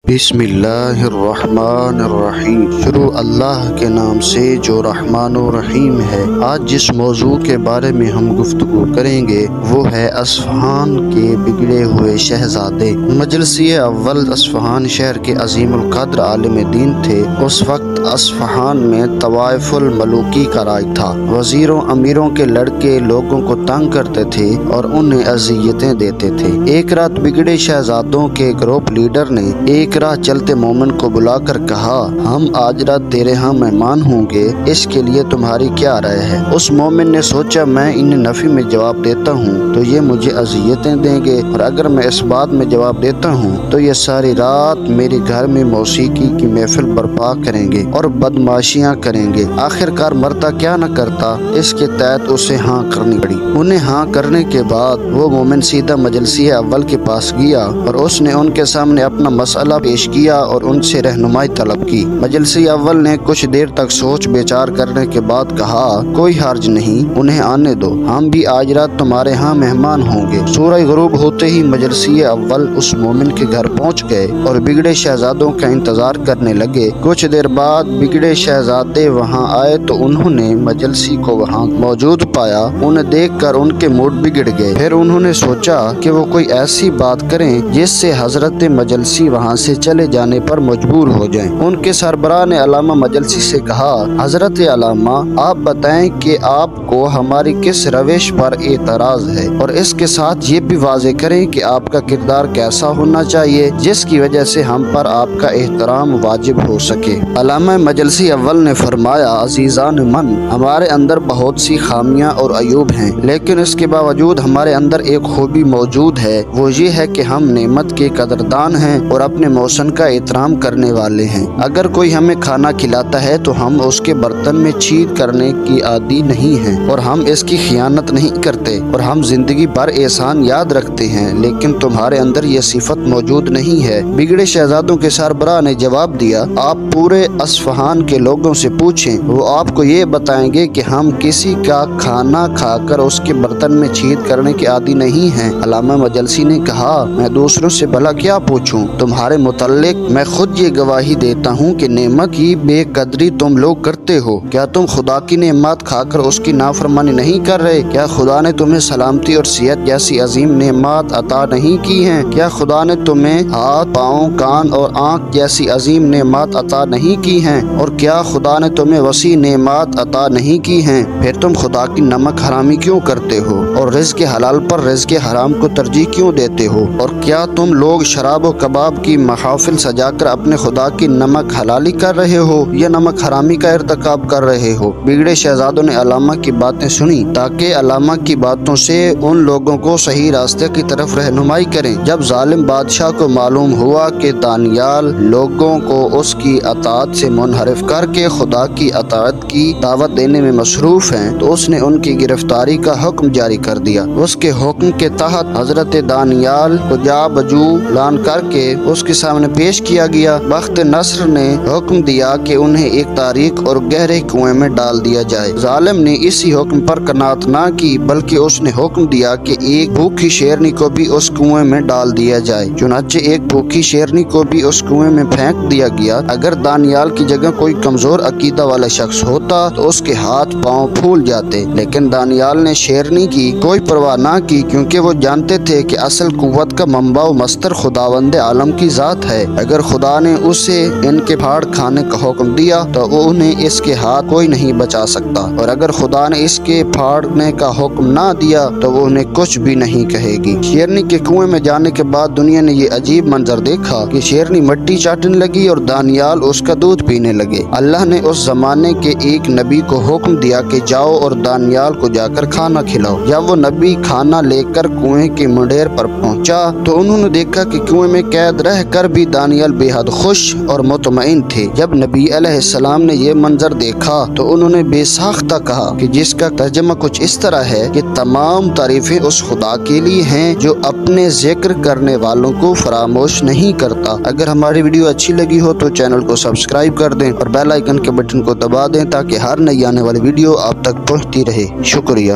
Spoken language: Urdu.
بسم اللہ الرحمن الرحیم۔ شروع اللہ کے نام سے جو رحمان و رحیم ہے۔ آج جس موضوع کے بارے میں ہم گفتگو کریں گے وہ ہے اصفہان کے بگڑے ہوئے شہزادے۔ مجلسی اول اصفہان شہر کے عظیم القدر عالم دین تھے۔ اس وقت اصفہان میں طوائف الملوکی کا راج تھا۔ وزیروں امیروں کے لڑکے لوگوں کو تنگ کرتے تھے اور انہیں اذیتیں دیتے تھے۔ ایک رات بگڑے شہزادوں کے گروپ لیڈر نے ایک راہ چلتے مومن کو بلا کر کہا، ہم آج رات تیرے ہاں مہمان ہوں گے، اس کے لیے تمہاری کیا رائے ہے؟ اس مومن نے سوچا میں انہیں نفی میں جواب دیتا ہوں تو یہ مجھے اذیتیں دیں گے، اور اگر میں اس بات میں جواب دیتا ہوں تو یہ ساری رات میرے گھر میں موسیقی کی محفل برپا کریں گے اور بدماشیاں کریں گے۔ آخر کار مرتا کیا نہ کرتا، اس کے تحت اسے ہاں کرنی پڑی۔ انہیں ہاں کرنے کے بعد وہ مومن سیدھا مجلسی اول کے پاس گیا اور اس نے ان کے سامنے اپنا مسئلہ پیش کیا اور ان سے رہنمائی طلب کی۔ مجلسی اول نے کچھ دیر تک سوچ بچار کرنے کے بعد کہا، کوئی حرج نہیں، انہیں آنے دو، ہم بھی آج رات تمہارے ہاں مہمان ہوں گے۔ سورج غروب ہوتے ہی مجلسی اول اس مومن کے گھر پہنچ گئے اور بگڑے شہزادوں کا انتظار کرنے لگے۔ کچھ دیر بعد بگڑے شہزادے وہاں آئے تو انہوں نے مجلسی کو وہاں موجود پایا۔ انہیں دیکھ کر ان کے موڈ بگڑ گئے۔ پھر انہوں نے سوچا کہ وہ کوئی ایسی بات کریں جس سے حضرت مجلسی وہاں سے چلے جانے پر مجبور ہو جائیں۔ ان کے سربراہ نے علامہ مجلسی سے کہا، حضرت علامہ آپ بتائیں کہ آپ کو ہماری کس روش پر اعتراض ہے، اور اس کے ساتھ یہ بھی واضح کریں کہ آپ کا کردار کیسا ہونا چاہیے جس کی وجہ سے ہم پر آپ کا احترام واجب ہو سکے۔ علامہ مجلسی اول نے فرمایا، عزیزان من، ہمارے اندر بہت سی خامیاں اور عیوب ہیں، لیکن اس کے باوجود ہمارے اندر ایک خوبی موجود ہے، وہ یہ ہے کہ ہم نعمت کے قدردان ہیں اور اپنے موسن کا احترام کرنے والے ہیں۔ اگر کوئی ہمیں کھانا کھلاتا ہے تو ہم اس کے برتن میں چھینک کرنے کی عادی نہیں ہیں اور ہم اس کی خیانت نہیں کرتے، اور ہم زندگی بھر احسان یاد رکھتے ہیں، لیکن تمہارے اندر یہ صفت موجود نہیں ہے۔ بگڑے شہزادوں کے سربراہ نے جواب دیا، آپ پورے اصفہان کے لوگوں سے پوچھیں، وہ آپ کو یہ بتائیں گے کہ ہم کسی کا کھانا کھا کر اس کے برتن میں چھینک کرنے کے عادی نہیں ہیں۔ علامہ مجلسی نے کہا، میں دوسروں سے بھلا کیا پوچھوں، تمہارے متعلق میں خود یہ گواہی دیتا ہوں کہ نعمت کی بے قدری تم لوگ کرتے ہو۔ کیا تم خدا کی نعمت کھا کر اس کی نافرمانی نہیں کر رہے؟ کیا خدا نے تمہیں سلامتی اور صحت جیسی عظیم نعمت عطا نہیں کی ہیں؟ کیا خدا نے تمہیں ہاتھ، پاؤں، کان اور آنکھ جیسی عظیم نعمت عطا نہیں کی ہیں؟ اور کیا خدا نے تمہیں وسیع نعمت عطا نہیں کی ہیں؟ پھر تم خدا کی نمک حرامی کیوں کرتے ہو اور رزق حلال پر رزق حرام کو ترجیح کیوں دیتے ہو؟ اور کیا تم لوگ شراب و کباب کی محافل سجا کر اپنے خدا کی نمک حلالی کر رہے ہو یا نمک حرامی کا ارتکاب کر رہے ہو؟ بگڑے شہزادوں نے علامہ کی باتیں سنی تاکہ علامہ کی باتوں سے ان لوگوں کو صحیح راستے کی طرف رہنمائی کریں۔ جب ظالم بادشاہ کو معلوم ہوا کہ دانیال لوگوں کو اس کی اطاعت سے منحرف کر کے خدا کی اطاعت کی دعوت دینے میں مصروف ہیں تو اس نے ان کی گرفتاری کا حکم جاری کر دیا۔ اس کے حکم کے تحت حضرت دانیال کو جا بجو اعلان کر کے اس کے سامنے پیش کیا گیا۔ بخت نصر نے حکم دیا کہ انہیں ایک تاریک اور گہرے کنویں میں ڈال دیا جائے۔ ظالم نے اسی حکم پر قناعت نہ کی بلکہ اس نے حکم دیا کہ ایک بھوکی شیرنی کو بھی اس کنویں میں ڈال دیا جائے۔ چنانچہ ایک بھوکی شیرنی کو بھی اس کنویں میں پھینک دیا گیا۔ اگر دانیال کی جگہ کوئی کمزور عقیدہ والا شخص ہوتا تو اس کے ہاتھ پاؤں پھول جاتے، لیکن دانیال نے شیرنی کی کوئی پرواہ نہ کی، کیونکہ وہ جانتے تھے کہ اصل قوت کا منبع و مصدر خداوند عالم کی ذات ہے۔ اگر خدا نے اسے ان کے پھاڑ کھانے کا حکم دیا تو انہیں اس کے ہاتھ کوئی نہیں بچا سکتا، اور اگر خدا نے اس کے پھاڑنے کا حکم نہ دیا تو وہ انہیں کچھ بھی نہیں کہے گی۔ شیرنی کے کنویں میں جانے کے بعد دنیا نے یہ عجیب منظر دیکھا کہ شیرنی مٹی چاٹنے لگی اور دانیال اس کا دودھ پینے لگے۔ اللہ نے اس زمانے کے ایک نبی کو حکم دیا کہ جاؤ اور دانیال کو جا کر کھانا کھلاؤ۔ جب وہ نبی کھانا لے کر کنویں کے منڈیر پر پہنچا تو انہوں نے دیکھا کہ کنویں میں قید رہ کر بھی دانیال بے حد خوش اور مطمئن تھے۔ جب نبی علیہ السلام نے یہ منظر دیکھا تو انہوں نے بے ساختہ کہا کہ جس کا ترجمہ کچھ اس طرح ہے کہ تمام تعریفیں اس خدا کے لیے ہیں جو اپنے ذکر کرنے والوں کو فراموش نہیں کرتا۔ اگر ہماری ویڈیو اچھی لگی ہو تو چینل کو سبسکرائب کر دیں اور بیل آئیکن کے بٹن کو دبا دیں تاکہ ہر نئی آنے والی ویڈیو آپ تک پہنچتی رہے۔ شکریہ۔